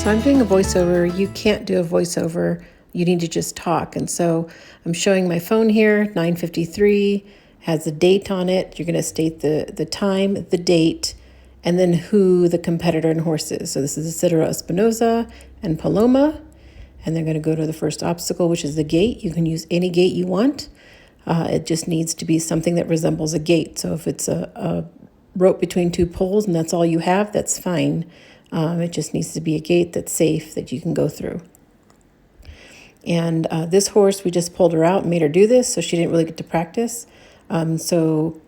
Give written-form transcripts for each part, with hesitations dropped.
So I'm doing a voiceover. You can't do a voiceover. You need to just talk. And so I'm showing my phone here, 9:53, has a date on it. You're going to state the time, the date, and then who the competitor and horse is. So this is Isidro Espinosa and Paloma. And they're going to go to the first obstacle, which is the gate. You can use any gate you want. It just needs to be something that resembles a gate. So if it's a rope between two poles and that's all you have, that's fine. It just needs to be a gate that's safe that you can go through. And this horse, we just pulled her out and made her do this, so she didn't really get to practice. So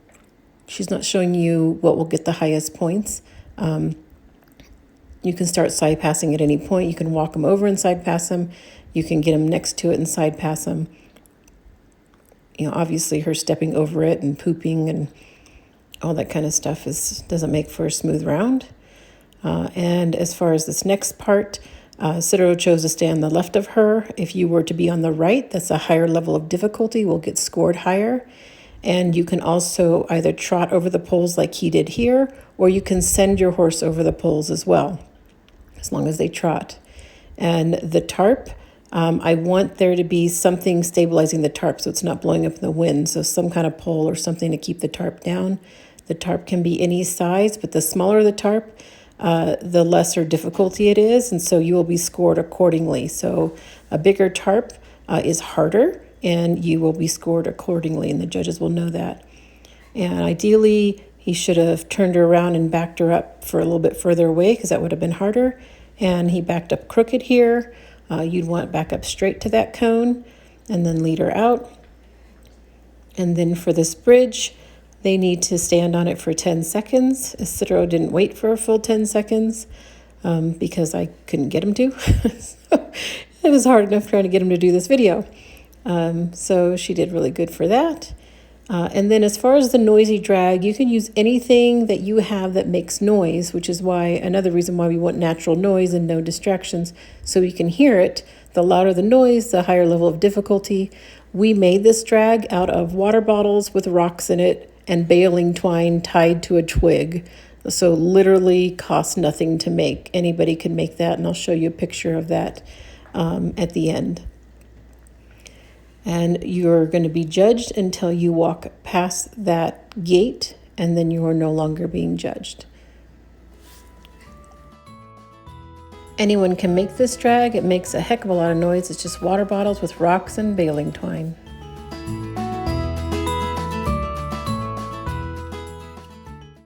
she's not showing you what will get the highest points. You can start side passing at any point. You can walk them over and side pass them. You can get them next to it and side pass them. You know, obviously her stepping over it and pooping and all that kind of stuff doesn't make for a smooth round. And as far as this next part, Isidro chose to stay on the left of her. If you were to be on the right, that's a higher level of difficulty, will get scored higher. And you can also either trot over the poles like he did here, or you can send your horse over the poles as well, as long as they trot. And the tarp, I want there to be something stabilizing the tarp so it's not blowing up in the wind. So some kind of pole or something to keep the tarp down. The tarp can be any size, but the smaller the tarp, the lesser difficulty it is, and so you will be scored accordingly. So a bigger tarp is harder, and you will be scored accordingly, and the judges will know that. And ideally, he should have turned her around and backed her up for a little bit further away, because that would have been harder. And he backed up crooked here. You'd want back up straight to that cone, and then lead her out. And then for this bridge, they need to stand on it for 10 seconds. Isidro didn't wait for a full 10 seconds because I couldn't get him to. So it was hard enough trying to get him to do this video. So she did really good for that. And then as far as the noisy drag, you can use anything that you have that makes noise, which is why another reason why we want natural noise and no distractions, so you can hear it. The louder the noise, the higher level of difficulty. We made this drag out of water bottles with rocks in it and baling twine tied to a twig. So literally costs nothing to make. Anybody can make that, and I'll show you a picture of that at the end. And you're going to be judged until you walk past that gate, and then you are no longer being judged. Anyone can make this drag. It makes a heck of a lot of noise. It's just water bottles with rocks and baling twine.